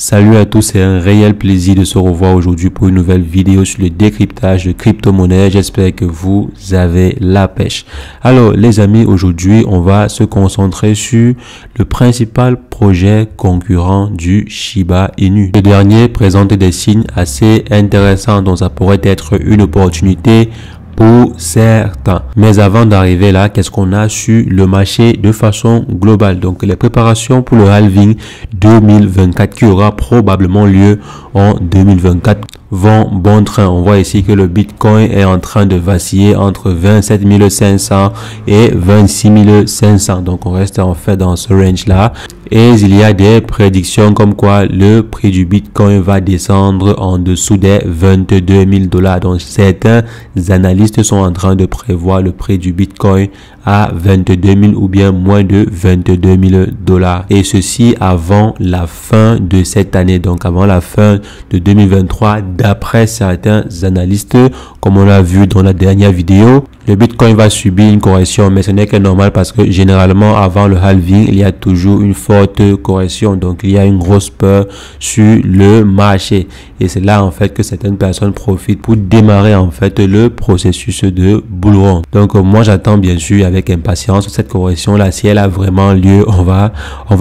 Salut à tous, c'est un réel plaisir de se revoir aujourd'hui pour une nouvelle vidéo sur le décryptage de crypto-monnaies. J'espère que vous avez la pêche. Alors les amis, aujourd'hui on va se concentrer sur le principal projet concurrent du Shiba Inu. Le dernier présente des signes assez intéressants, donc ça pourrait être une opportunité pour certains. Mais avant d'arriver là, qu'est-ce qu'on a sur le marché de façon globale? Donc les préparations pour le halving 2024 qui aura probablement lieu en 2024 vont bon train. On voit ici que le Bitcoin est en train de vaciller entre 27 500 et 26 500. Donc on reste en fait dans ce range là. Et il y a des prédictions comme quoi le prix du Bitcoin va descendre en dessous des 22 000 $. Donc certains analystes sont en train de prévoir le prix du Bitcoin à 22 000 ou bien moins de 22 000 $. Et ceci avant la fin de cette année, donc avant la fin de 2023, d'après certains analystes, comme on l'a vu dans la dernière vidéo. Le Bitcoin va subir une correction, mais ce n'est que normal parce que généralement avant le halving, il y a toujours une forte correction. Donc il y a une grosse peur sur le marché. Et c'est là en fait que certaines personnes profitent pour démarrer en fait le processus de bull run. Donc moi j'attends bien sûr avec impatience cette correction là. Si elle a vraiment lieu, on va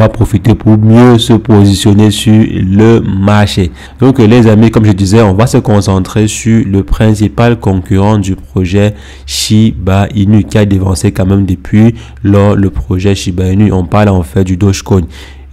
profiter pour mieux se positionner sur le marché. Donc les amis, comme je disais, on va se concentrer sur le principal concurrent du projet Shiba Inu qui a dévancé quand même depuis le projet Shiba Inu. On parle en fait du Dogecoin.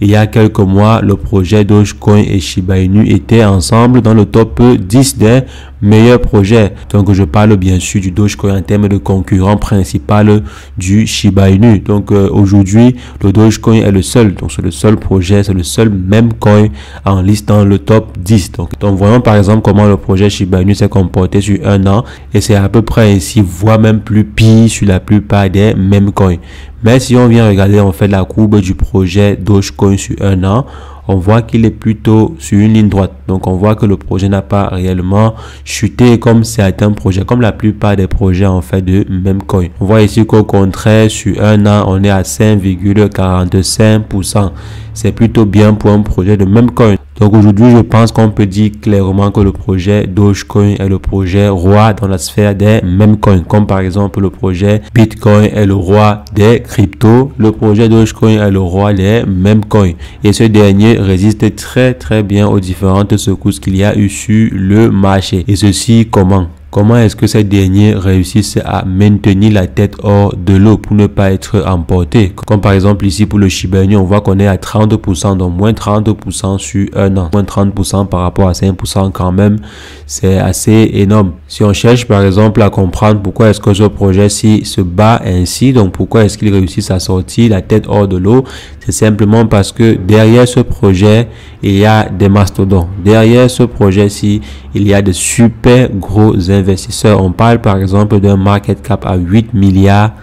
Il y a quelques mois, le projet Dogecoin et Shiba Inu étaient ensemble dans le top 10 des meilleurs projets. Donc, je parle bien sûr du Dogecoin en termes de concurrent principal du Shiba Inu. Donc, aujourd'hui, le Dogecoin est le seul. Donc, c'est le seul projet, c'est le seul même coin en liste dans le top 10. Donc, voyons par exemple comment le projet Shiba Inu s'est comporté sur un an. Et c'est à peu près ici, voire même plus pire sur la plupart des mêmes coins. Mais si on vient regarder en fait la courbe du projet Dogecoin sur un an, on voit qu'il est plutôt sur une ligne droite. Donc on voit que le projet n'a pas réellement chuté comme certains projets, comme la plupart des projets en fait de même coin. On voit ici qu'au contraire sur un an on est à 5,45%. C'est plutôt bien pour un projet de même coin. Donc aujourd'hui, je pense qu'on peut dire clairement que le projet Dogecoin est le projet roi dans la sphère des mêmes coins. Comme par exemple le projet Bitcoin est le roi des cryptos. Le projet Dogecoin est le roi des mêmes coins. Et ce dernier résiste très bien aux différentes secousses qu'il y a eu sur le marché. Et ceci comment? Comment est-ce que ces derniers réussissent à maintenir la tête hors de l'eau pour ne pas être emportés? Comme par exemple ici pour le Shiba Inu, on voit qu'on est à 30%, donc moins 30% sur un an. Moins 30% par rapport à 5% quand même, c'est assez énorme. Si on cherche par exemple à comprendre pourquoi est-ce que ce projet-ci se bat ainsi, donc pourquoi est-ce qu'ils réussissent à sortir la tête hors de l'eau, c'est simplement parce que derrière ce projet, il y a des mastodons. Derrière ce projet-ci, il y a de super gros investisseurs. On parle par exemple d'un market cap à 8 milliards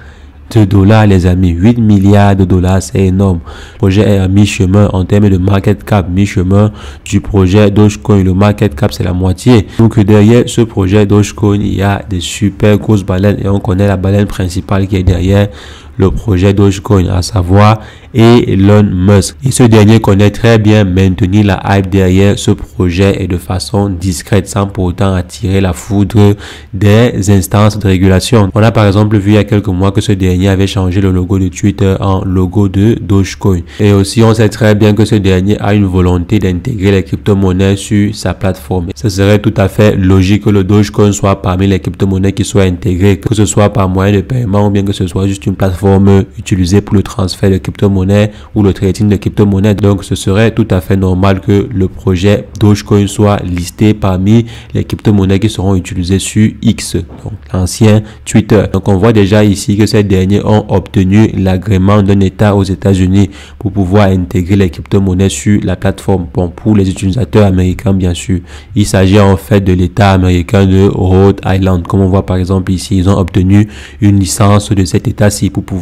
de dollars, les amis. 8 milliards de dollars, c'est énorme. Le projet est à mi-chemin en termes de market cap, mi-chemin du projet Dogecoin. Le market cap, c'est la moitié. Donc derrière ce projet Dogecoin, il y a des super grosses baleines et on connaît la baleine principale qui est derrière le projet Dogecoin, à savoir Elon Musk. Et ce dernier connaît très bien maintenir la hype derrière ce projet et de façon discrète sans pour autant attirer la foudre des instances de régulation. On a par exemple vu il y a quelques mois que ce dernier avait changé le logo de Twitter en logo de Dogecoin. Et aussi on sait très bien que ce dernier a une volonté d'intégrer les crypto-monnaies sur sa plateforme. Ce serait tout à fait logique que le Dogecoin soit parmi les crypto-monnaies qui soient intégrées, que ce soit par moyen de paiement ou bien que ce soit juste une plateforme utilisée pour le transfert de crypto-monnaies ou le trading de crypto-monnaies. Donc ce serait tout à fait normal que le projet Dogecoin soit listé parmi les crypto-monnaies qui seront utilisées sur X, donc l'ancien Twitter. Donc on voit déjà ici que ces derniers ont obtenu l'agrément d'un État aux États-Unis pour pouvoir intégrer les crypto-monnaies sur la plateforme. Bon, pour les utilisateurs américains bien sûr, il s'agit en fait de l'État américain de Rhode Island. Comme on voit par exemple ici, ils ont obtenu une licence de cet État-ci pour pouvoir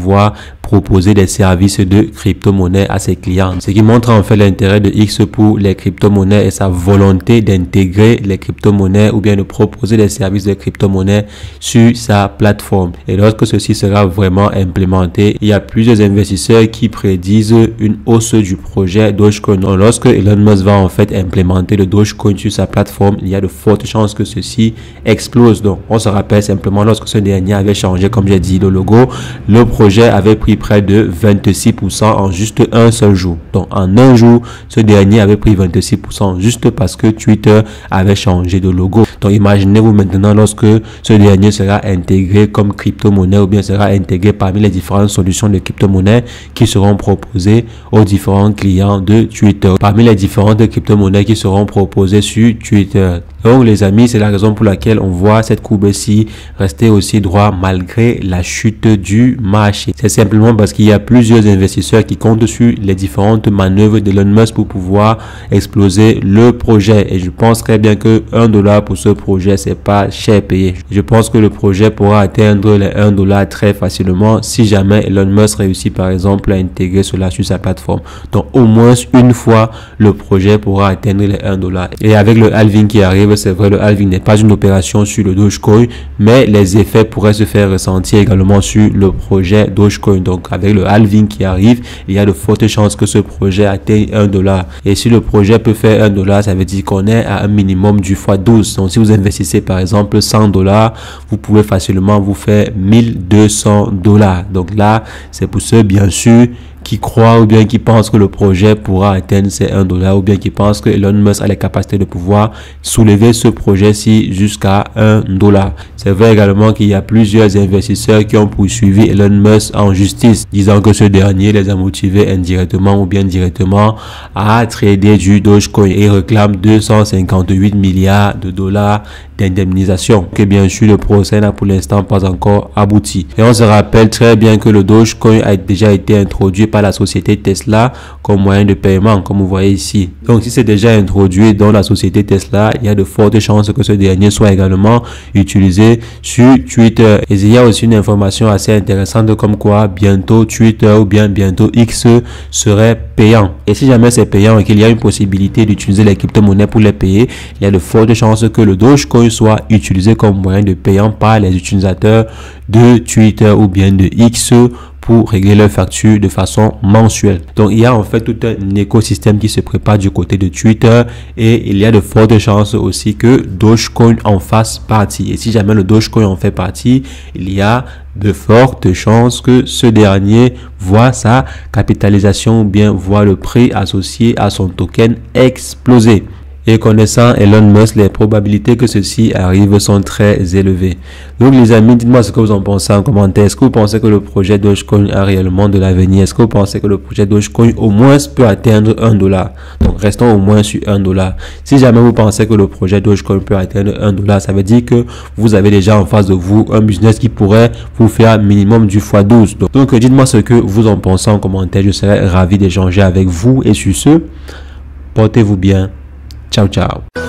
proposer des services de crypto-monnaie à ses clients. Ce qui montre en fait l'intérêt de X pour les crypto-monnaies et sa volonté d'intégrer les crypto-monnaies ou bien de proposer des services de crypto-monnaie sur sa plateforme. Et lorsque ceci sera vraiment vraiment implémenté. Il y a plusieurs investisseurs qui prédisent une hausse du projet Dogecoin. Donc, lorsque Elon Musk va en fait implémenter le Dogecoin sur sa plateforme, il y a de fortes chances que ceci explose. Donc, on se rappelle simplement lorsque ce dernier avait changé, comme j'ai dit, le logo, le projet avait pris près de 26% en juste un seul jour. Donc, en un jour, ce dernier avait pris 26% juste parce que Twitter avait changé de logo. Donc, imaginez-vous maintenant lorsque ce dernier sera intégré comme crypto-monnaie ou bien sera intégré parmi les différentes solutions de crypto-monnaie qui seront proposées aux différents clients de Twitter. Parmi les différentes crypto-monnaies qui seront proposées sur Twitter. Donc, les amis, c'est la raison pour laquelle on voit cette courbe-ci rester aussi droit malgré la chute du marché. C'est simplement parce qu'il y a plusieurs investisseurs qui comptent sur les différentes manœuvres d'Elon Musk pour pouvoir exploser le projet. Et je pense très bien que $1 pour ce projet, c'est pas cher payé. Je pense que le projet pourra atteindre les $1 très facilement si jamais Elon Musk réussit par exemple à intégrer cela sur sa plateforme. Donc, au moins une fois, le projet pourra atteindre les $1. Et avec le halving qui arrive, c'est vrai, le halving n'est pas une opération sur le Dogecoin, mais les effets pourraient se faire ressentir également sur le projet Dogecoin. Donc, avec le halving qui arrive, il y a de fortes chances que ce projet atteigne $1. Et si le projet peut faire $1, ça veut dire qu'on est à un minimum du x12. Donc, si vous investissez par exemple $100, vous pouvez facilement vous faire $1200. Donc là, c'est pour ceux, bien sûr, qui croient ou bien qui pensent que le projet pourra atteindre ces $1 ou bien qui pensent que Elon Musk a les capacités de pouvoir soulever ce projet-ci jusqu'à $1. C'est vrai également qu'il y a plusieurs investisseurs qui ont poursuivi Elon Musk en justice, disant que ce dernier les a motivés indirectement ou bien directement à trader du Dogecoin et réclame 258 milliards de dollars d'indemnisation. Que bien sûr, le procès n'a pour l'instant pas encore abouti. Et on se rappelle très bien que le Dogecoin a déjà été introduit par la société Tesla comme moyen de paiement, comme vous voyez ici. Donc, si c'est déjà introduit dans la société Tesla, il y a de fortes chances que ce dernier soit également utilisé sur Twitter. Et il y a aussi une information assez intéressante comme quoi bientôt Twitter ou bien bientôt X serait payant. Et si jamais c'est payant et qu'il y a une possibilité d'utiliser les crypto-monnaies pour les payer, il y a de fortes chances que le Dogecoin soit utilisé comme moyen de paiement par les utilisateurs de Twitter ou bien de X pour régler leurs factures de façon mensuelle. Donc, il y a en fait tout un écosystème qui se prépare du côté de Twitter et il y a de fortes chances aussi que Dogecoin en fasse partie. Et si jamais le Dogecoin en fait partie, il y a de fortes chances que ce dernier voit sa capitalisation ou bien voit le prix associé à son token exploser. Et connaissant Elon Musk, les probabilités que ceci arrive sont très élevées. Donc les amis, dites-moi ce que vous en pensez en commentaire. Est-ce que vous pensez que le projet Dogecoin a réellement de l'avenir? Est-ce que vous pensez que le projet Dogecoin au moins peut atteindre $1? Donc restons au moins sur $1. Si jamais vous pensez que le projet Dogecoin peut atteindre $1, ça veut dire que vous avez déjà en face de vous un business qui pourrait vous faire minimum du x12. Donc dites-moi ce que vous en pensez en commentaire. Je serais ravi d'échanger avec vous. Et sur ce, portez-vous bien. Ciao, ciao.